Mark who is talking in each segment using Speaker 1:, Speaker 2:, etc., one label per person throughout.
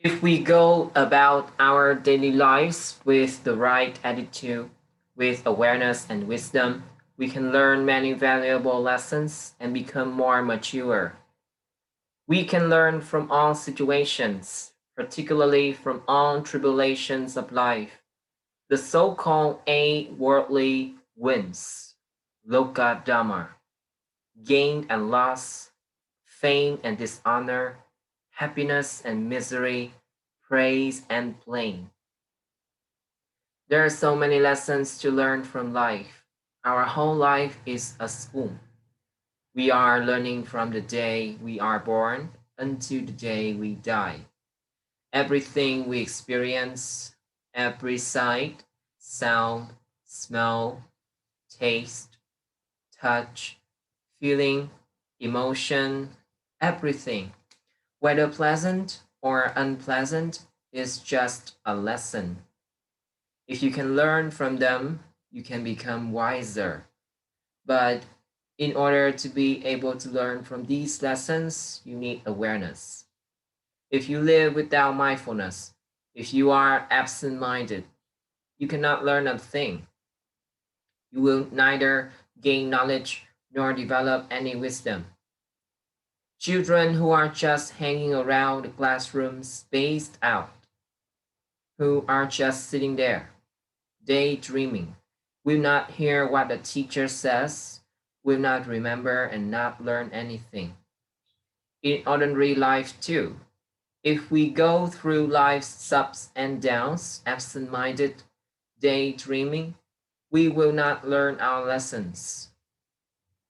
Speaker 1: If we go about our daily lives with the right attitude, with awareness and wisdom, we can learn many valuable lessons and become more mature. We can learn from all situations, particularly from all tribulations of life. The so-called A worldly wins, Loka Dhamma, gain and loss, fame and dishonor, happiness and misery, praise and blame. There are so many lessons to learn from life. Our whole life is a school. We are learning from the day we are born until the day we die. Everything we experience, every sight, sound, smell, taste, touch, feeling, emotion, everything, whether pleasant or unpleasant, is just a lesson. If you can learn from them, you can become wiser. But in order to be able to learn from these lessons, you need awareness. If you live without mindfulness, if you are absent minded, you cannot learn a thing. You will neither gain knowledge nor develop any wisdom. Children who are just hanging around the classroom spaced out, who are just sitting there, daydreaming, will not hear what the teacher says, will not remember and not learn anything. In ordinary life, too, if we go through life's ups and downs, absent minded, daydreaming, we will not learn our lessons.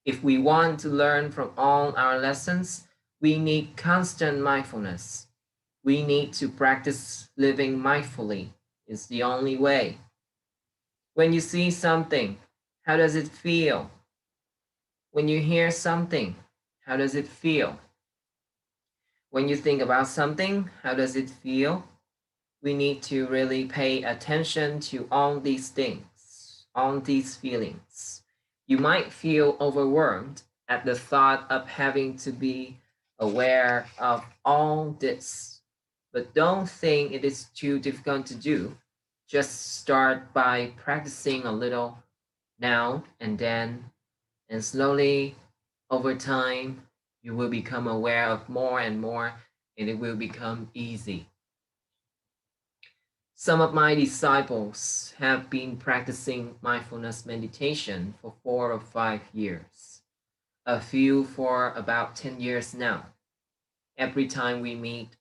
Speaker 1: If we want to learn from all our lessons, we need constant mindfulness. We need to practice living mindfully. It's the only way. When you see something, how does it feel? When you hear something, how does it feel? When you think about something, how does it feel? We need to really pay attention to all these things, all these feelings. You might feel overwhelmed at the thought of having to be aware of all this, but don't think it is too difficult to do. Just start by practicing a little now and then, and slowly over time, you will become aware of more and more, and it will become easy. Some of my disciples have been practicing mindfulness meditation for 4 or 5 years, a few for about 10 years now. Every time we meet,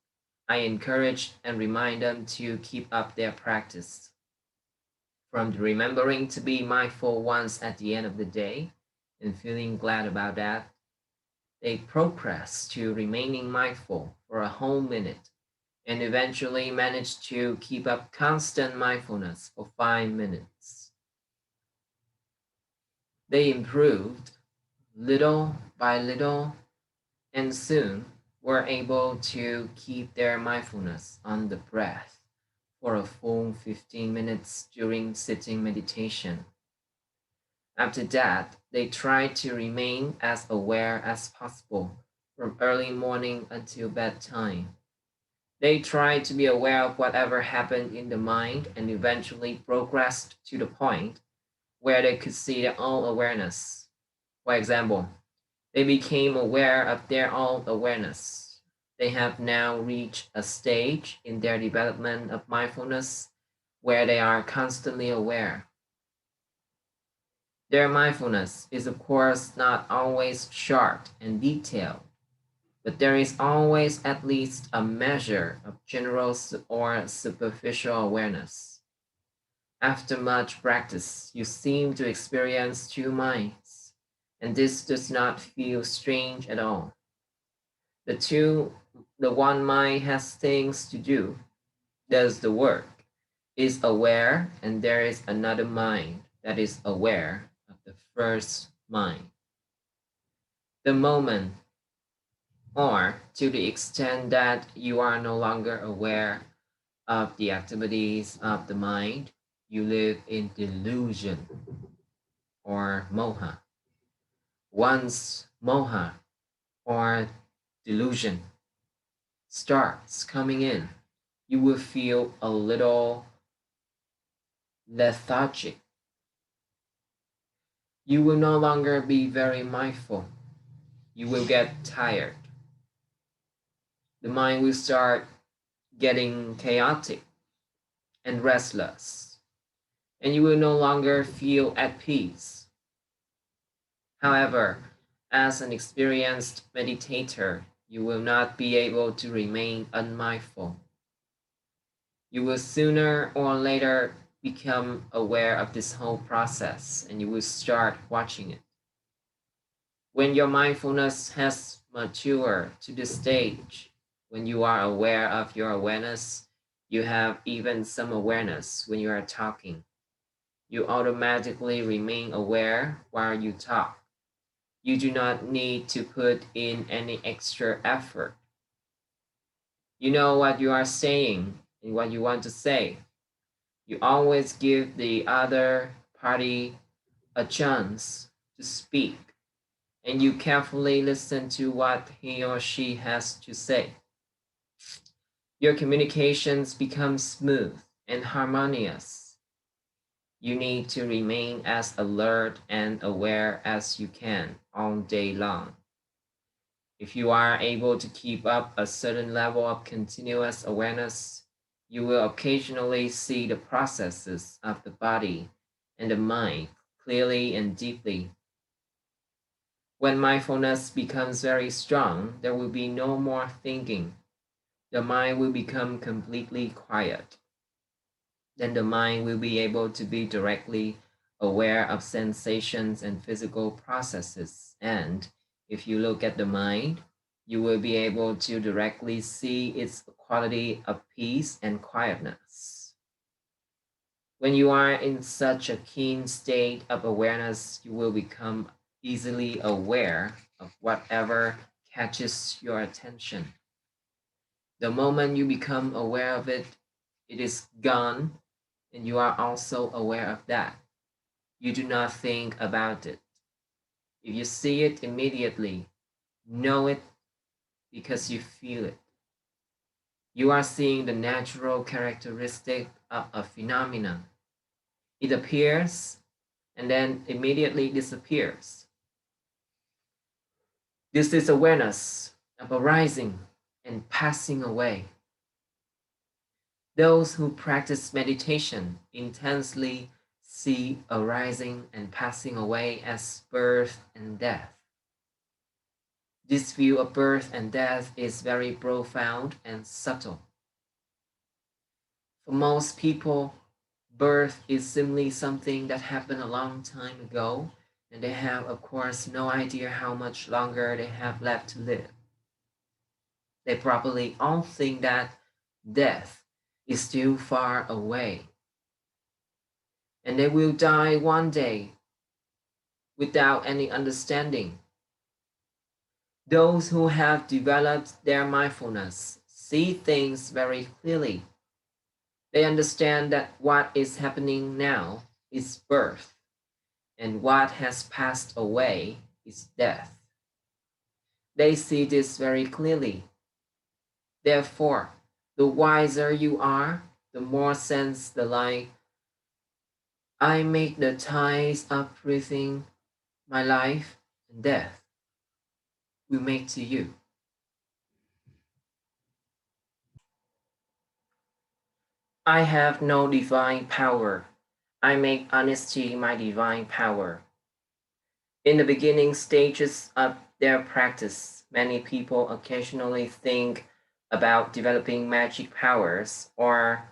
Speaker 1: I encourage and remind them to keep up their practice. From remembering to be mindful once at the end of the day and feeling glad about that, they progress to remaining mindful for a whole minute and eventually manage to keep up constant mindfulness for 5 minutes. They improved little by little and soon were able to keep their mindfulness on the breath for a full 15 minutes during sitting meditation. After that, they tried to remain as aware as possible from early morning until bedtime. They tried to be aware of whatever happened in the mind and eventually progressed to the point where they could see their own awareness. For example, they became aware of their own awareness. They have now reached a stage in their development of mindfulness where they are constantly aware. Their mindfulness is, of course, not always sharp and detailed, but there is always at least a measure of general or superficial awareness. After much practice, you seem to experience two minds, and this does not feel strange at all. The two, the one mind has things to do, does the work, is aware, and there is another mind that is aware of the first mind. The moment, or to the extent that you are no longer aware of the activities of the mind, you live in delusion or moha. Once moha or delusion starts coming in, You will feel a little lethargic. You will no longer be very mindful. You will get tired. The mind will start getting chaotic and restless, and you will no longer feel at peace. However, as an experienced meditator, you will not be able to remain unmindful. You will sooner or later become aware of this whole process and you will start watching it. When your mindfulness has matured to the stage, when you are aware of your awareness, you have even some awareness when you are talking. You automatically remain aware while you talk. You do not need to put in any extra effort. You know what you are saying and what you want to say. You always give the other party a chance to speak, and you carefully listen to what he or she has to say. Your communications become smooth and harmonious. You need to remain as alert and aware as you can all day long. If you are able to keep up a certain level of continuous awareness, you will occasionally see the processes of the body and the mind clearly and deeply. When mindfulness becomes very strong, there will be no more thinking. The mind will become completely quiet. Then the mind will be able to be directly aware of sensations and physical processes. And if you look at the mind, you will be able to directly see its quality of peace and quietness. When you are in such a keen state of awareness, you will become easily aware of whatever catches your attention. The moment you become aware of it, it is gone, and you are also aware of that. You do not think about it. If you see it immediately, know it because you feel it. You are seeing the natural characteristic of a phenomenon. It appears and then immediately disappears. This is awareness of arising and passing away. Those who practice meditation intensely see arising and passing away as birth and death. This view of birth and death is very profound and subtle. For most people, birth is simply something that happened a long time ago, and they have, of course, no idea how much longer they have left to live. They probably all think that death is still far away, and they will die one day without any understanding. Those who have developed their mindfulness see things very clearly. They understand that what is happening now is birth, and what has passed away is death. They see this very clearly. Therefore, the wiser you are, the more sense the line I make the ties of breathing, my life and death will make to you. I have no divine power. I make honesty my divine power. In the beginning stages of their practice, many people occasionally think about developing magic powers or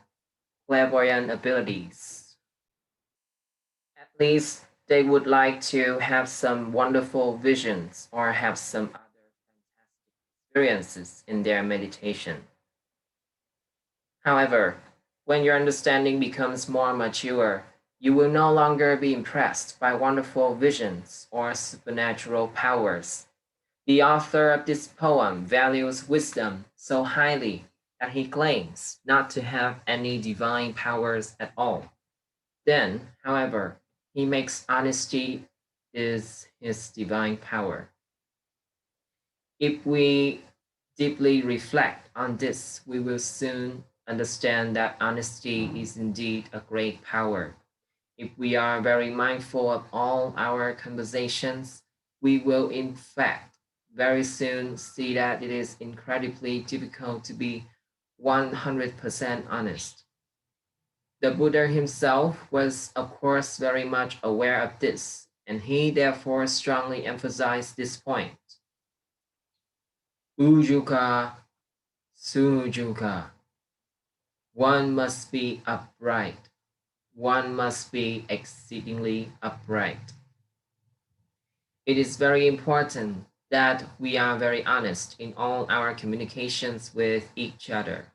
Speaker 1: clairvoyant abilities. At least they would like to have some wonderful visions or have some other fantastic experiences in their meditation. However, when your understanding becomes more mature, you will no longer be impressed by wonderful visions or supernatural powers. The author of this poem values wisdom so highly that he claims not to have any divine powers at all. Then, however, he makes honesty is his divine power. If we deeply reflect on this, we will soon understand that honesty is indeed a great power. If we are very mindful of all our conversations, we will in fact very soon see that it is incredibly difficult to be 100% honest. The Buddha himself was, of course, very much aware of this, and he therefore strongly emphasized this point. Ujuka, sujuka. One must be upright. One must be exceedingly upright. It is very important that we are very honest in all our communications with each other.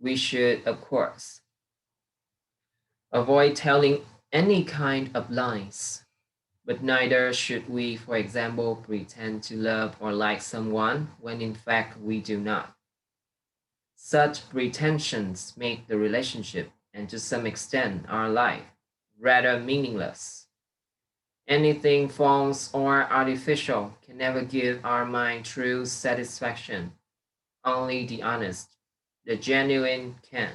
Speaker 1: We should, of course, avoid telling any kind of lies, but neither should we, for example, pretend to love or like someone when in fact we do not. Such pretensions make the relationship, and to some extent our life, rather meaningless. Anything false or artificial can never give our mind true satisfaction. Only the honest, the genuine can.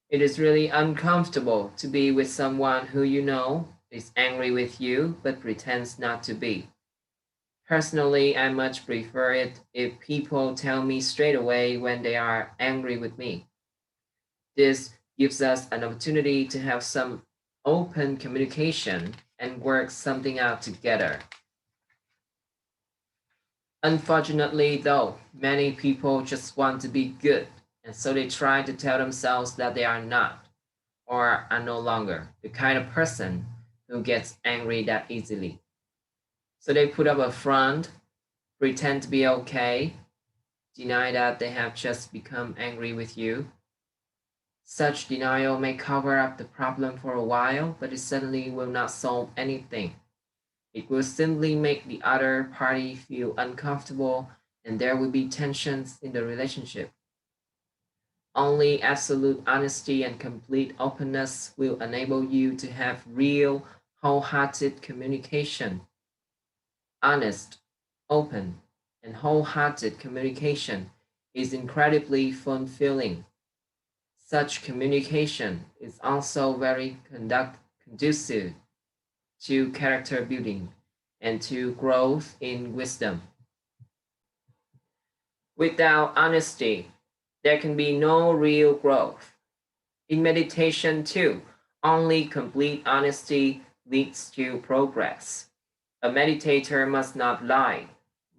Speaker 1: It is really uncomfortable to be with someone who you know is angry with you but pretends not to be. Personally, I much prefer it if people tell me straight away when they are angry with me. This gives us an opportunity to have some open communication and work something out together. Unfortunately, though, many people just want to be good, and so they try to tell themselves that they are not or are no longer the kind of person who gets angry that easily. So they put up a front, pretend to be okay, deny that they have just become angry with you. Such denial may cover up the problem for a while, but it certainly will not solve anything. It will simply make the other party feel uncomfortable and there will be tensions in the relationship. Only absolute honesty and complete openness will enable you to have real, wholehearted communication. Honest, open, and wholehearted communication is incredibly fulfilling. Such communication is also very conducive to character building and to growth in wisdom. Without honesty, there can be no real growth. In meditation, too, only complete honesty leads to progress. A meditator must not lie,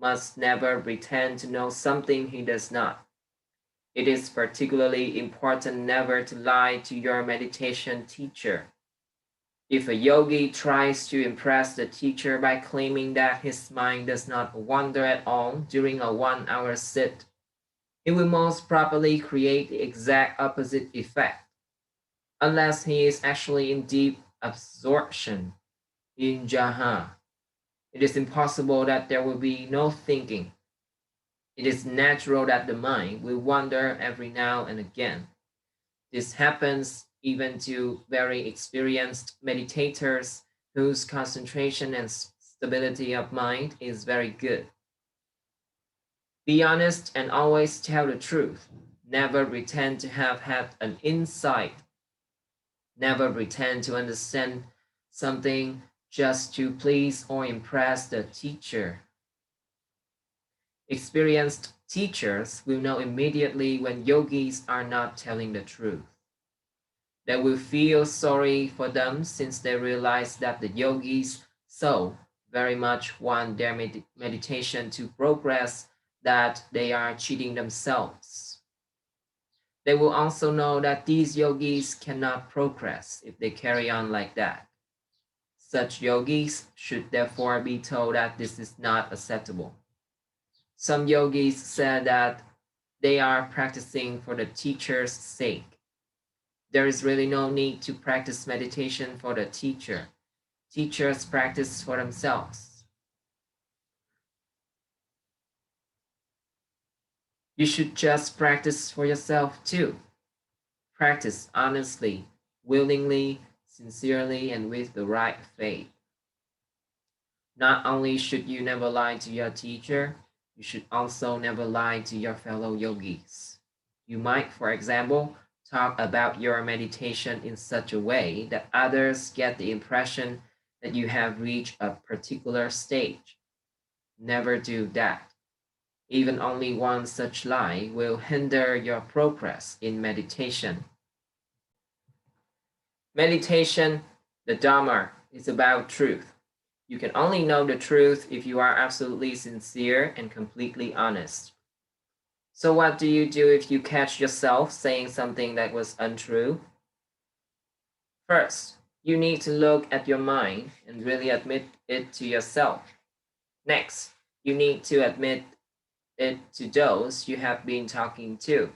Speaker 1: must never pretend to know something he does not. It is particularly important never to lie to your meditation teacher. If a yogi tries to impress the teacher by claiming that his mind does not wander at all during a 1 hour sit, it will most probably create the exact opposite effect, unless he is actually in deep absorption in jhana. It is impossible that there will be no thinking. It is natural that the mind will wander every now and again. This happens even to very experienced meditators whose concentration and stability of mind is very good. Be honest and always tell the truth. Never pretend to have had an insight. Never pretend to understand something just to please or impress the teacher. Experienced teachers will know immediately when yogis are not telling the truth. They will feel sorry for them since they realize that the yogis so very much want their meditation to progress that they are cheating themselves. They will also know that these yogis cannot progress if they carry on like that. Such yogis should therefore be told that this is not acceptable. Some yogis said that they are practicing for the teacher's sake. There is really no need to practice meditation for the teacher. Teachers practice for themselves. You should just practice for yourself too. Practice honestly, willingly, sincerely, and with the right faith. Not only should you never lie to your teacher, you should also never lie to your fellow yogis. You might, for example, talk about your meditation in such a way that others get the impression that you have reached a particular stage. Never do that. Even only one such lie will hinder your progress in meditation. Meditation, the Dharma, is about truth. You can only know the truth if you are absolutely sincere and completely honest. So, what do you do if you catch yourself saying something that was untrue? First, you need to look at your mind and really admit it to yourself. Next, you need to admit it to those you have been talking to.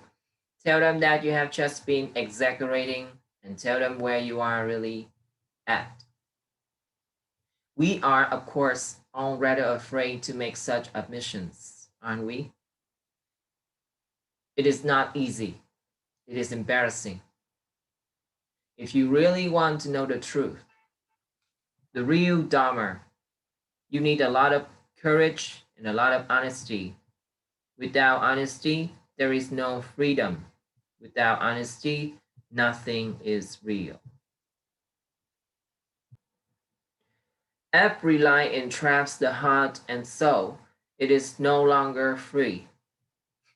Speaker 1: Tell them that you have just been exaggerating and tell them where you are really at. We are, of course, all rather afraid to make such admissions, aren't we? It is not easy. It is embarrassing. If you really want to know the truth, the real Dharma, you need a lot of courage and a lot of honesty. Without honesty, there is no freedom. Without honesty, nothing is real. Every lie entraps the heart and soul. It is no longer free.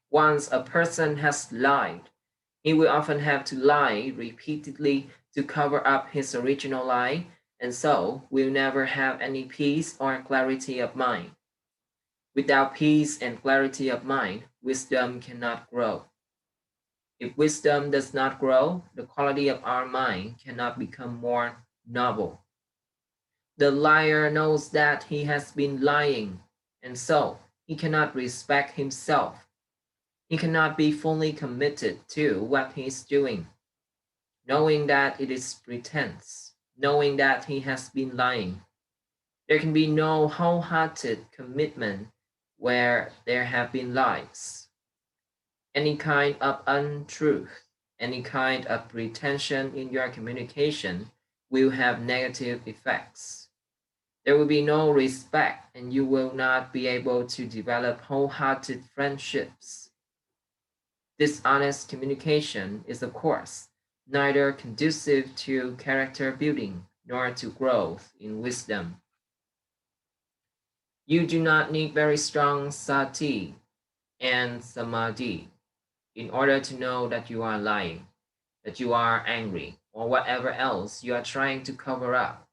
Speaker 1: Once a person has lied, he will often have to lie repeatedly to cover up his original lie, and so will never have any peace or clarity of mind. Without peace and clarity of mind, wisdom cannot grow. If wisdom does not grow, the quality of our mind cannot become more noble. The liar knows that he has been lying, and so he cannot respect himself. He cannot be fully committed to what he is doing, knowing that it is pretense, knowing that he has been lying. There can be no wholehearted commitment where there have been lies. Any kind of untruth, any kind of pretension in your communication will have negative effects. There will be no respect, and you will not be able to develop wholehearted friendships. Dishonest communication is, of course, neither conducive to character building nor to growth in wisdom. You do not need very strong sati and samadhi in order to know that you are lying, that you are angry, or whatever else you are trying to cover up.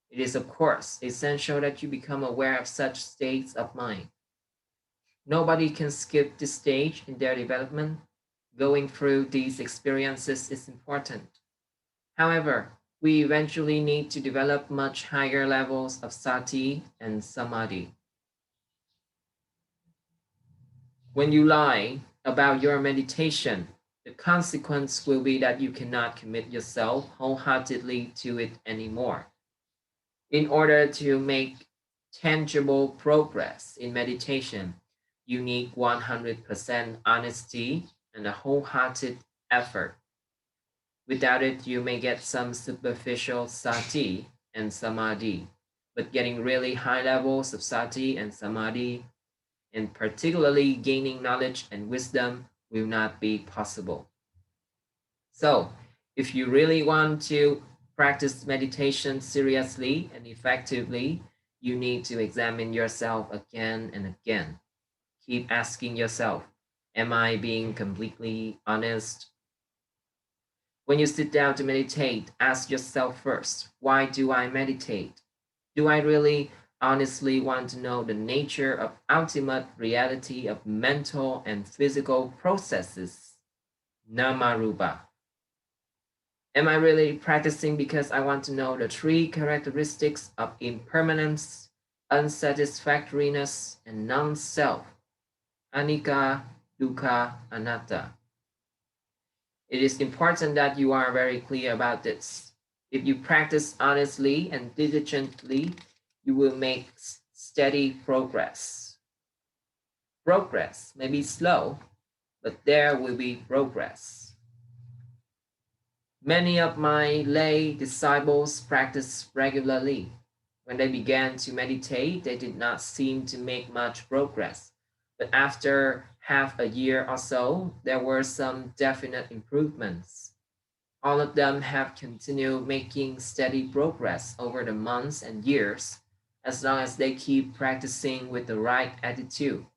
Speaker 1: It is, of course, essential that you become aware of such states of mind. Nobody can skip this stage in their development. Going through these experiences is important. However, we eventually need to develop much higher levels of sati and samadhi. When you lie about your meditation, the consequence will be that you cannot commit yourself wholeheartedly to it anymore. In order to make tangible progress in meditation, you need 100% honesty and a wholehearted effort. Without it, you may get some superficial sati and samadhi, but getting really high levels of sati and samadhi, and particularly gaining knowledge and wisdom, will not be possible. So, if you really want to practice meditation seriously and effectively, you need to examine yourself again and again. Keep asking yourself, am I being completely honest? When you sit down to meditate, ask yourself first, why do I meditate? Do I really honestly want to know the nature of ultimate reality of mental and physical processes? Namarupa. Am I really practicing because I want to know the three characteristics of impermanence, unsatisfactoriness, and non-self? Anicca, dukkha, anatta. It is important that you are very clear about this. If you practice honestly and diligently, you will make steady progress. Progress may be slow, but there will be progress. Many of my lay disciples practiced regularly. When they began to meditate, they did not seem to make much progress. But after half a year or so, there were some definite improvements. All of them have continued making steady progress over the months and years, as long as they keep practicing with the right attitude.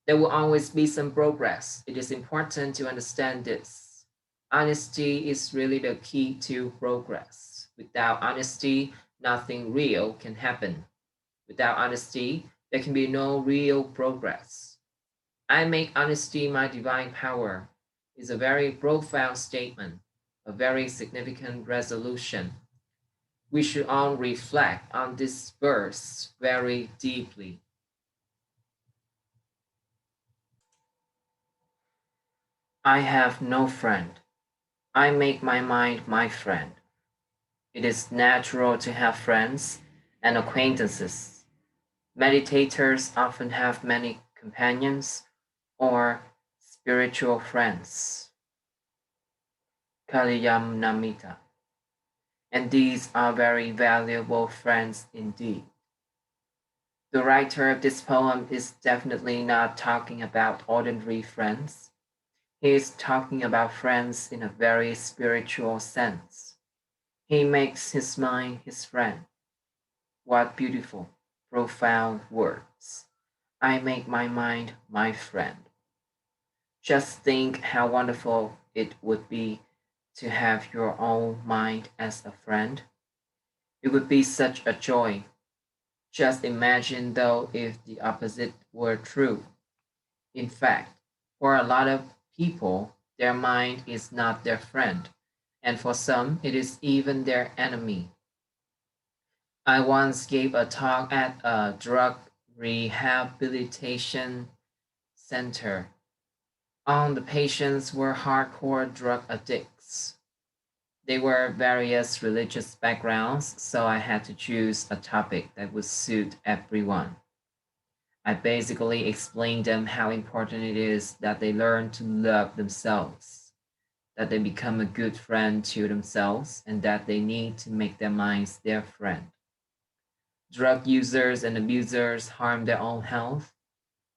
Speaker 1: There will always be some progress. It is important to understand this. Honesty is really the key to progress. Without honesty, nothing real can happen. Without honesty, there can be no real progress. I make honesty my divine power is a very profound statement, a very significant resolution. We should all reflect on this verse very deeply. I have no friend. I make my mind my friend. It is natural to have friends and acquaintances. Meditators often have many companions or spiritual friends. Kaliyam Namita. And these are very valuable friends indeed. The writer of this poem is definitely not talking about ordinary friends. He is talking about friends in a very spiritual sense. He makes his mind his friend. What beautiful, profound words. I make my mind my friend. Just think how wonderful it would be to have your own mind as a friend. It would be such a joy. Just imagine though if the opposite were true. In fact, for a lot of people, their mind is not their friend, and for some, it is even their enemy. I once gave a talk at a drug rehabilitation center. All the patients were hardcore drug addicts. They were various religious backgrounds, so I had to choose a topic that would suit everyone. I basically explained them how important it is that they learn to love themselves, that they become a good friend to themselves, and that they need to make their minds their friend. Drug users and abusers harm their own health,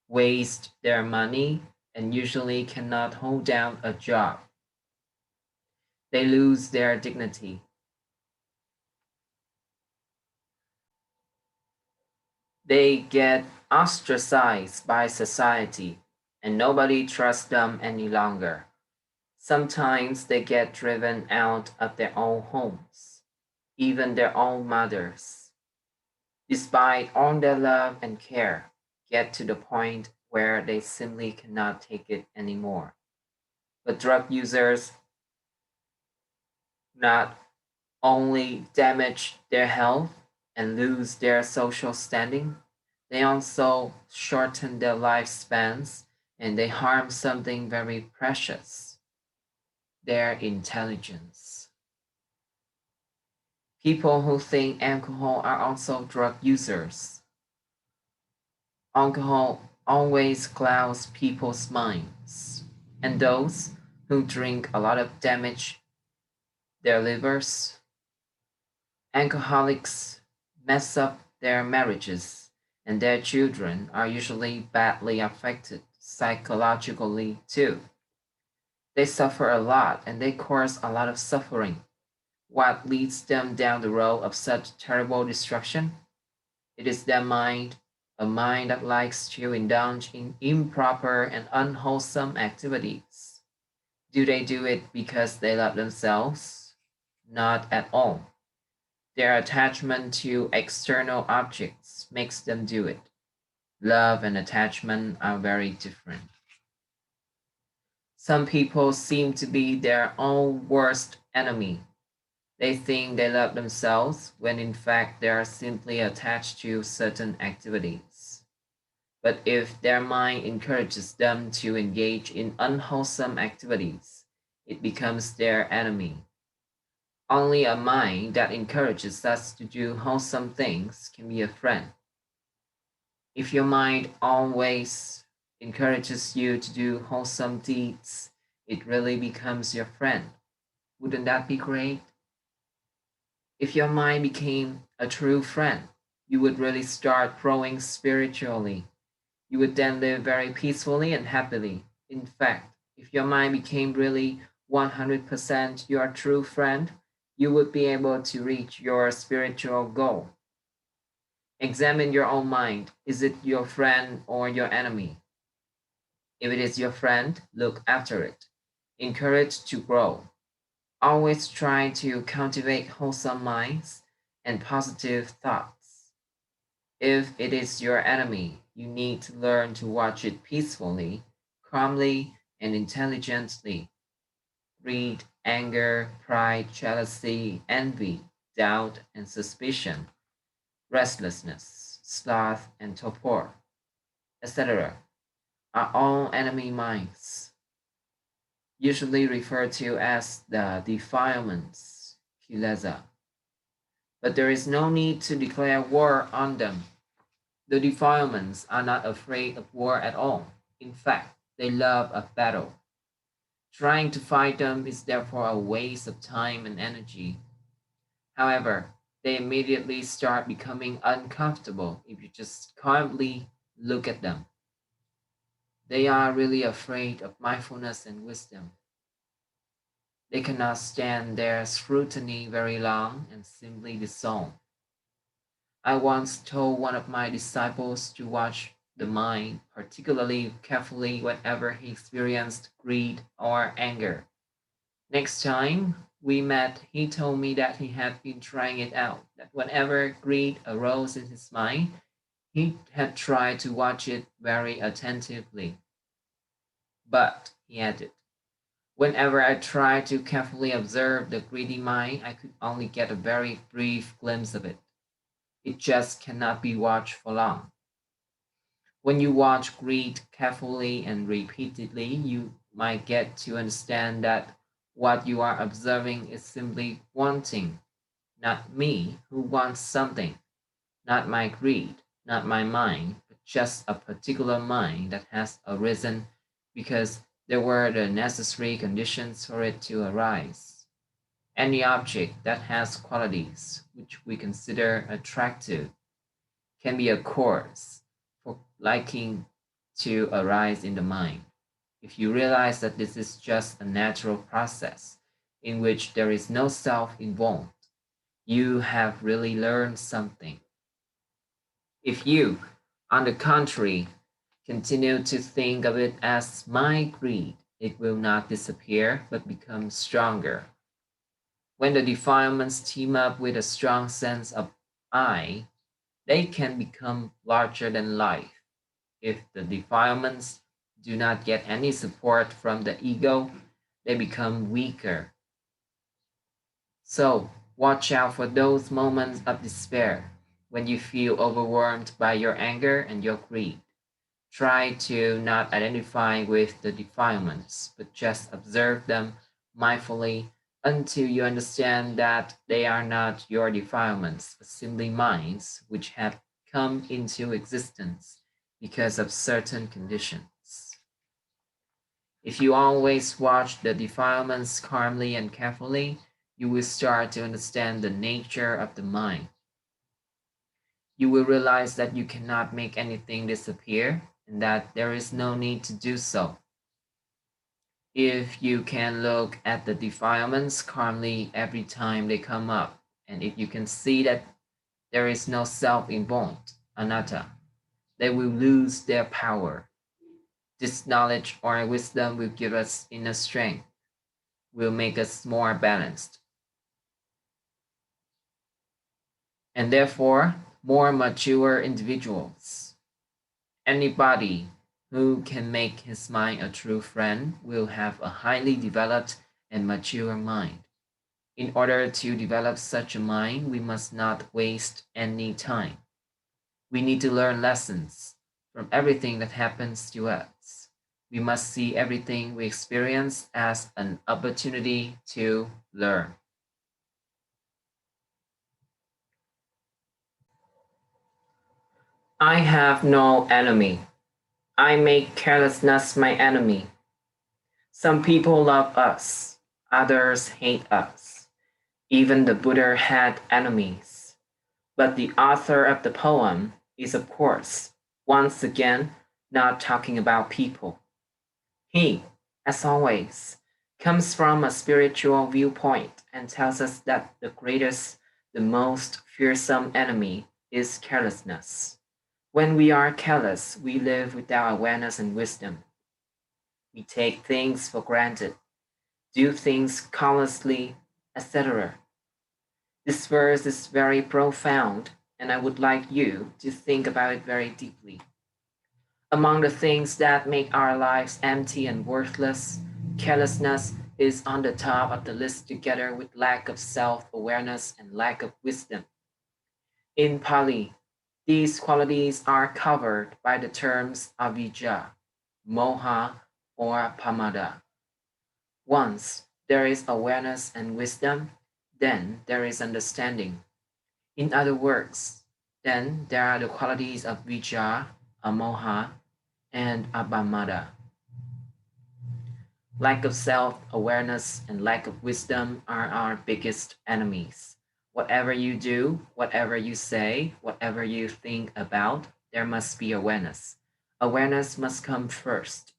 Speaker 1: waste their money, and usually cannot hold down a job. They lose their dignity. They get ostracized by society, and nobody trusts them any longer. Sometimes they get driven out of their own homes, even their own mothers. Despite all their love and care, get to the point where they simply cannot take it anymore. But drug users not only damage their health and lose their social standing, they also shorten their lifespans and they harm something very precious, their intelligence. People who think alcohol are also drug users. Alcohol always clouds people's minds, and those who drink a lot of damage their livers. Alcoholics mess up their marriages, and their children are usually badly affected psychologically too. They suffer a lot and they cause a lot of suffering. What leads them down the road of such terrible destruction? It is their mind, a mind that likes to indulge in improper and unwholesome activities. Do they do it because they love themselves? Not at all. Their attachment to external objects makes them do it. Love and attachment are very different. Some people seem to be their own worst enemy. They think they love themselves when in fact they are simply attached to certain activities. But if their mind encourages them to engage in unwholesome activities, it becomes their enemy. Only a mind that encourages us to do wholesome things can be a friend. If your mind always encourages you to do wholesome deeds, it really becomes your friend. Wouldn't that be great? If your mind became a true friend, you would really start growing spiritually. You would then live very peacefully and happily. In fact, if your mind became really 100% your true friend, you would be able to reach your spiritual goal. Examine your own mind. Is it your friend or your enemy? If it is your friend, look after it. Encourage to grow. Always try to cultivate wholesome minds and positive thoughts. If it is your enemy, you need to learn to watch it peacefully, calmly, and intelligently. Greed, anger, pride, jealousy, envy, doubt, and suspicion, restlessness, sloth, and torpor, etc., are all enemy minds, usually referred to as the defilements, kilesa. But there is no need to declare war on them. The defilements are not afraid of war at all. In fact, they love a battle. Trying to fight them is therefore a waste of time and energy. However, they immediately start becoming uncomfortable if you just calmly look at them. They are really afraid of mindfulness and wisdom. They cannot stand their scrutiny very long and simply dissolve. I once told one of my disciples to watch the mind particularly carefully whenever he experienced greed or anger. Next time we met, he told me that he had been trying it out, that whenever greed arose in his mind, he had tried to watch it very attentively. But, he added, whenever I tried to carefully observe the greedy mind, I could only get a very brief glimpse of it. It just cannot be watched for long. When you watch greed carefully and repeatedly, you might get to understand that what you are observing is simply wanting, not me who wants something, not my greed, not my mind, but just a particular mind that has arisen because there were the necessary conditions for it to arise. Any object that has qualities which we consider attractive can be a cause for liking to arise in the mind. If you realize that this is just a natural process in which there is no self involved, you have really learned something. If you, on the contrary, continue to think of it as my greed, it will not disappear but become stronger. When the defilements team up with a strong sense of I, they can become larger than life. If the defilements do not get any support from the ego, they become weaker. So, watch out for those moments of despair when you feel overwhelmed by your anger and your greed. Try to not identify with the defilements, but just observe them mindfully until you understand that they are not your defilements, but simply minds which have come into existence because of certain conditions. If you always watch the defilements calmly and carefully, you will start to understand the nature of the mind. You will realize that you cannot make anything disappear and that there is no need to do so. If you can look at the defilements calmly every time they come up, and if you can see that there is no self involved, anatta, they will lose their power. This knowledge or wisdom will give us inner strength, will make us more balanced, and therefore more mature individuals. Anybody who can make his mind a true friend will have a highly developed and mature mind. In order to develop such a mind, we must not waste any time. We need to learn lessons from everything that happens to us. We must see everything we experience as an opportunity to learn. I have no enemy. I make carelessness my enemy. Some people love us, others hate us. Even the Buddha had enemies. But the author of the poem is, of course, once again, not talking about people. He, as always, comes from a spiritual viewpoint and tells us that the greatest, the most fearsome enemy is carelessness. When we are careless, we live without awareness and wisdom. We take things for granted, do things carelessly, etc. This verse is very profound, and I would like you to think about it very deeply. Among the things that make our lives empty and worthless, carelessness is on the top of the list together with lack of self awareness and lack of wisdom. In Pali, these qualities are covered by the terms avijja, moha, or pamada. Once there is awareness and wisdom, then there is understanding. In other words, then there are the qualities of vijja, amoha, and abamada. Lack of self awareness and lack of wisdom are our biggest enemies. Whatever you do, whatever you say, whatever you think about, there must be awareness. Awareness must come first.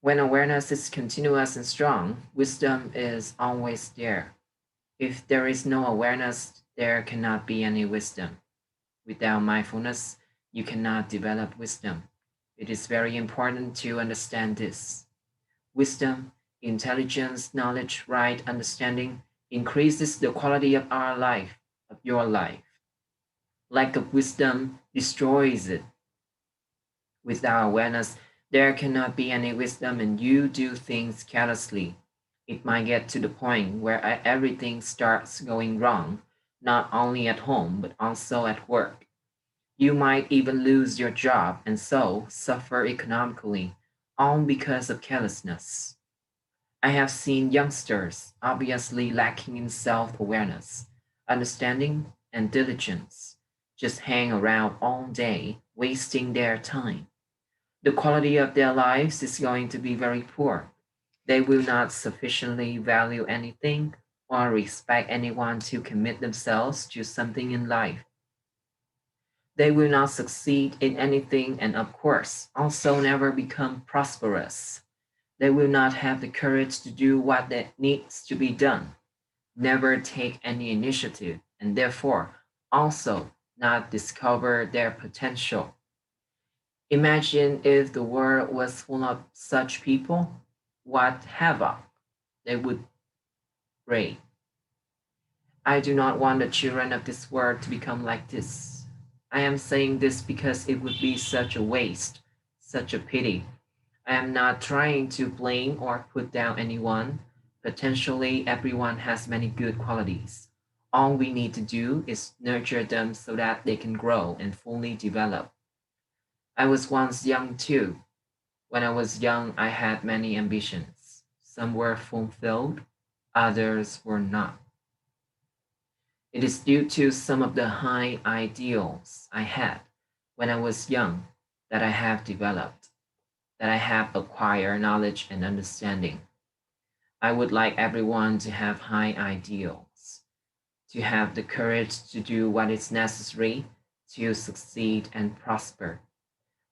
Speaker 1: When awareness is continuous and strong, wisdom is always there. If there is no awareness, there cannot be any wisdom. Without mindfulness, you cannot develop wisdom. It is very important to understand this. Wisdom, intelligence, knowledge, right understanding increases the quality of our life, of your life. Lack of wisdom destroys it. Without awareness, there cannot be any wisdom and you do things carelessly. It might get to the point where everything starts going wrong, not only at home, but also at work. You might even lose your job and so suffer economically, all because of carelessness. I have seen youngsters obviously lacking in self awareness, understanding, and diligence just hang around all day, wasting their time. The quality of their lives is going to be very poor. They will not sufficiently value anything or respect anyone to commit themselves to something in life. They will not succeed in anything and, of course, also never become prosperous. They will not have the courage to do what that needs to be done, never take any initiative, and therefore also not discover their potential. Imagine if the world was full of such people, what havoc they would create. I do not want the children of this world to become like this. I am saying this because it would be such a waste, such a pity. I am not trying to blame or put down anyone. Potentially, everyone has many good qualities. All we need to do is nurture them so that they can grow and fully develop. I was once young too. When I was young, I had many ambitions. Some were fulfilled, others were not. It is due to some of the high ideals I had when I was young that I have developed, that I have acquired knowledge and understanding. I would like everyone to have high ideals, to have the courage to do what is necessary to succeed and prosper.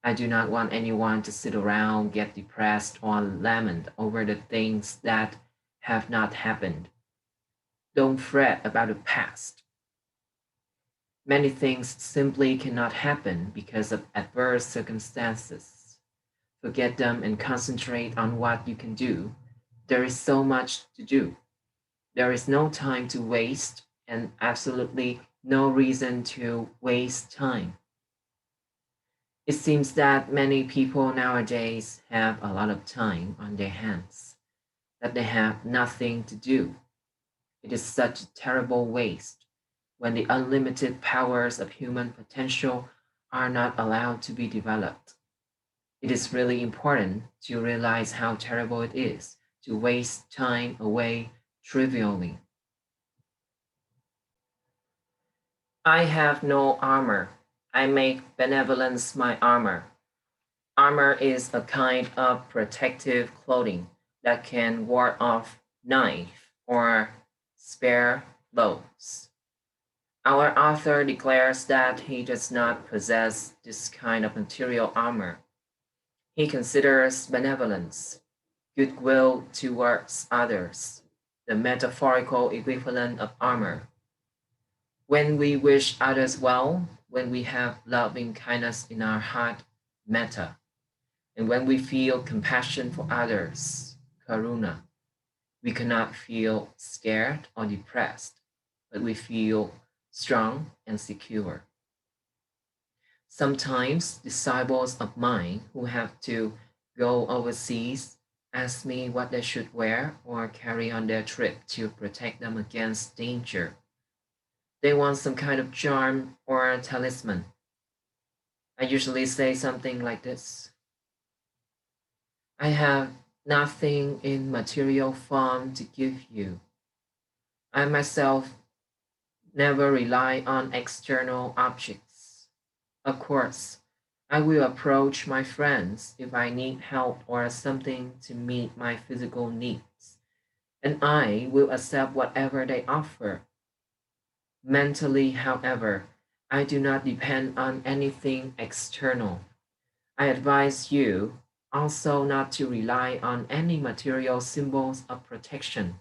Speaker 1: I do not want anyone to sit around, get depressed, or lament over the things that have not happened. Don't fret about the past. Many things simply cannot happen because of adverse circumstances. Forget them and concentrate on what you can do. There is so much to do. There is no time to waste and absolutely no reason to waste time. It seems that many people nowadays have a lot of time on their hands, that they have nothing to do. It is such a terrible waste when the unlimited powers of human potential are not allowed to be developed. It is really important to realize how terrible it is to waste time away trivially. I have no armor. I make benevolence my armor. Armor is a kind of protective clothing that can ward off knife or spare blows. Our author declares that he does not possess this kind of material armor. He considers benevolence, goodwill towards others, the metaphorical equivalent of armor. When we wish others well, when we have loving kindness in our heart, metta, and when we feel compassion for others, karuna, we cannot feel scared or depressed, but we feel strong and secure. Sometimes disciples of mine who have to go overseas ask me what they should wear or carry on their trip to protect them against danger. They want some kind of charm or talisman. I usually say something like this: I have nothing in material form to give you. I myself never rely on external objects. Of course, I will approach my friends if I need help or something to meet my physical needs, and I will accept whatever they offer. Mentally, however, I do not depend on anything external. I advise you also not to rely on any material symbols of protection.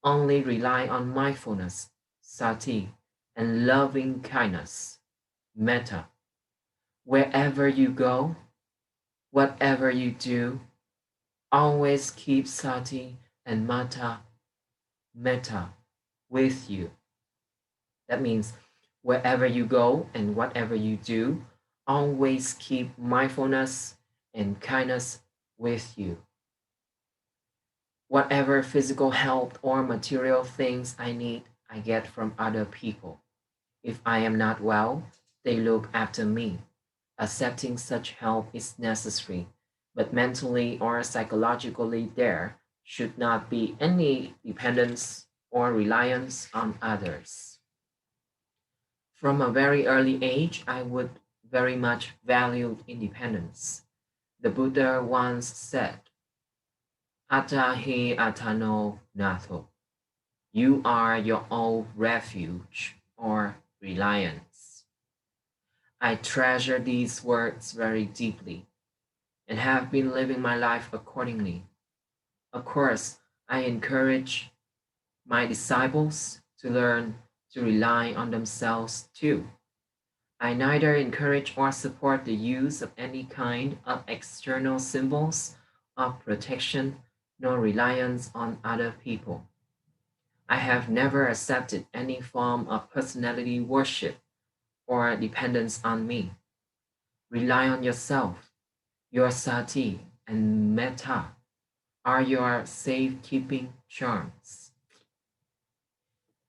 Speaker 1: Only rely on mindfulness, sati, and loving kindness, metta. Wherever you go, whatever you do, always keep sati and metta with you. That means wherever you go and whatever you do, always keep mindfulness and kindness with you. Whatever physical health or material things I need, I get from other people. If I am not well, they look after me. Accepting such help is necessary, but mentally or psychologically, there should not be any dependence or reliance on others. From a very early age, I would very much value independence. The Buddha once said, Atahi atano natho. You are your own refuge or reliance. I treasure these words very deeply and have been living my life accordingly. Of course, I encourage my disciples to learn to rely on themselves too. I neither encourage or support the use of any kind of external symbols of protection nor reliance on other people. I have never accepted any form of personality worship or dependence on me. Rely on yourself. Your sati and metta are your safekeeping charms.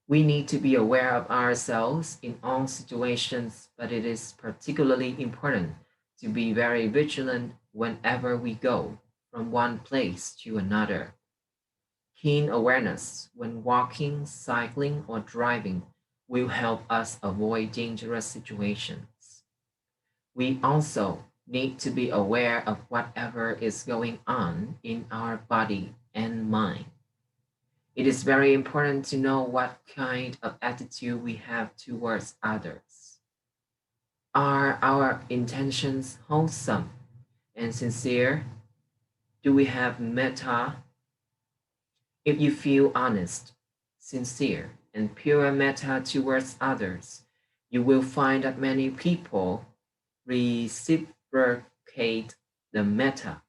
Speaker 1: We need to be aware of ourselves in all situations, but it is particularly important to be very vigilant whenever we go from one place to another. Keen awareness when walking, cycling, or driving will help us avoid dangerous situations. We also need to be aware of whatever is going on in our body and mind. It is very important to know what kind of attitude we have towards others. Are our intentions wholesome and sincere? Do we have metta? If you feel honest, sincere, and pure metta towards others, you will find that many people reciprocate the metta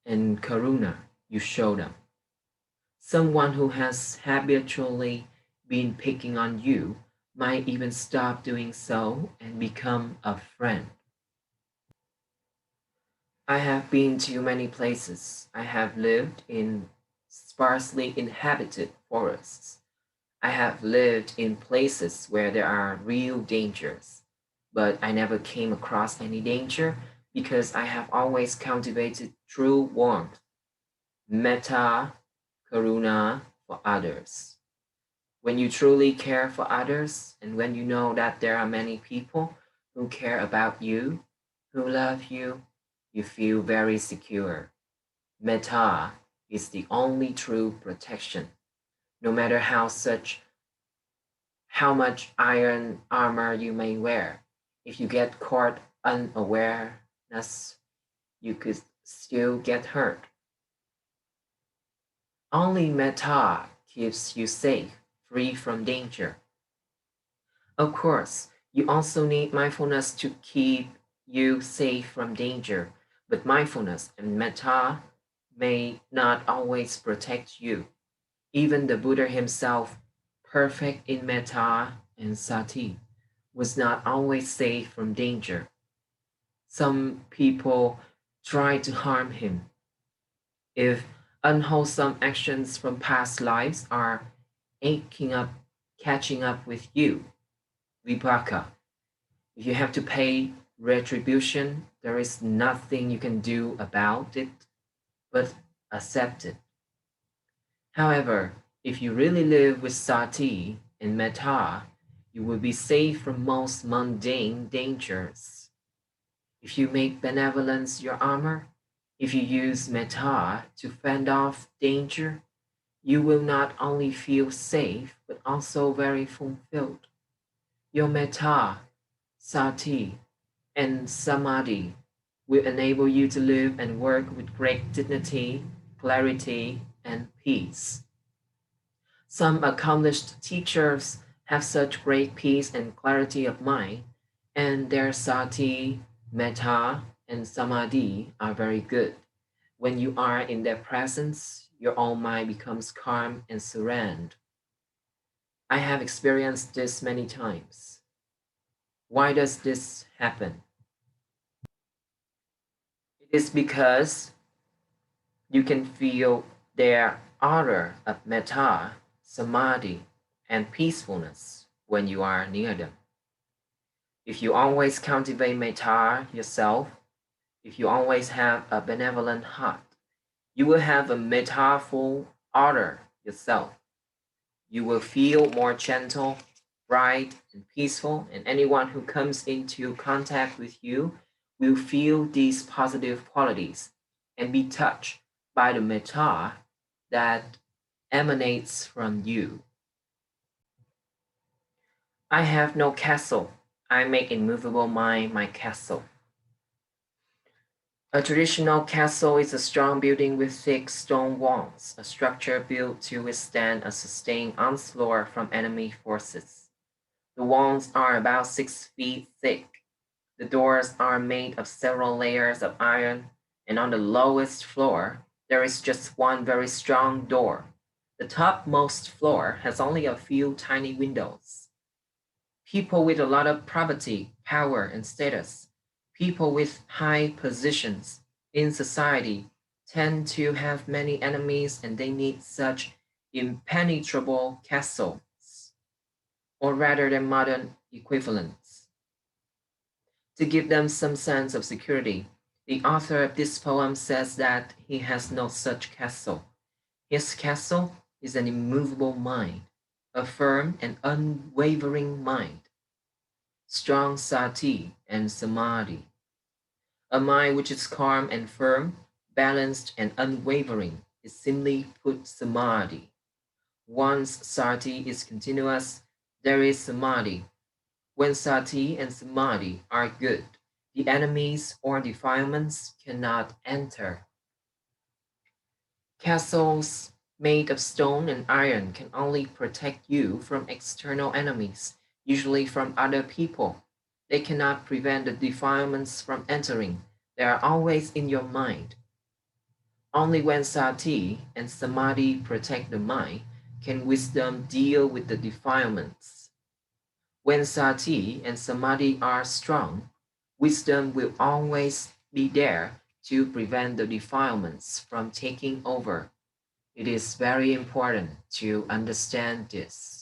Speaker 1: and karuna you show them. Someone who has habitually been picking on you might even stop doing so and become a friend. I have been to many places. I have lived in sparsely inhabited forests. I have lived in places where there are real dangers, but I never came across any danger because I have always cultivated true warmth, metta, karuna for others. When you truly care for others, and when you know that there are many people who care about you, who love you, you feel very secure. Metta is the only true protection. no matter how much iron armor you may wear. If you get caught unawareness, you could still get hurt. Only metta keeps you safe, free from danger. Of course, you also need mindfulness to keep you safe from danger, but mindfulness and metta may not always protect you. Even the Buddha himself, perfect in metta and sati, was not always safe from danger. Some people tried to harm him. If unwholesome actions from past lives are aching up, catching up with you, vipaka, if you have to pay retribution, there is nothing you can do about it but accept it. However, if you really live with sati and metta, you will be safe from most mundane dangers. If you make benevolence your armor, if you use metta to fend off danger, you will not only feel safe but also very fulfilled. Your metta, sati, and samadhi will enable you to live and work with great dignity, clarity, and peace. Some accomplished teachers have such great peace and clarity of mind, and their sati, metta, and samadhi are very good. When you are in their presence, your own mind becomes calm and serene. I have experienced this many times. Why does this happen? It is because you can feel their aura of metta, samadhi, and peacefulness when you are near them. If you always cultivate metta yourself, if you always have a benevolent heart, you will have a mettaful aura yourself. You will feel more gentle, bright, and peaceful, and anyone who comes into contact with you will feel these positive qualities and be touched by the metta that emanates from you. I have no castle. I make immovable mind my castle. A traditional castle is a strong building with thick stone walls, a structure built to withstand a sustained onslaught from enemy forces. The walls are about 6 feet thick. The doors are made of several layers of iron, and on the lowest floor, there is just one very strong door. The topmost floor has only a few tiny windows. People with a lot of property, power, and status, people with high positions in society, tend to have many enemies and they need such impenetrable castles, or rather their modern equivalents, to give them some sense of security. The author of this poem says that he has no such castle. His castle is an immovable mind, a firm and unwavering mind, strong sati and samadhi, a mind which is calm and firm, balanced and unwavering is simply put samadhi. Once sati is continuous, there is samadhi. When sati and samadhi are good, the enemies or defilements cannot enter. Castles made of stone and iron can only protect you from external enemies, usually from other people. They cannot prevent the defilements from entering. They are always in your mind. Only when sati and samadhi protect the mind can wisdom deal with the defilements. When sati and samadhi are strong, wisdom will always be there to prevent the defilements from taking over. It is very important to understand this.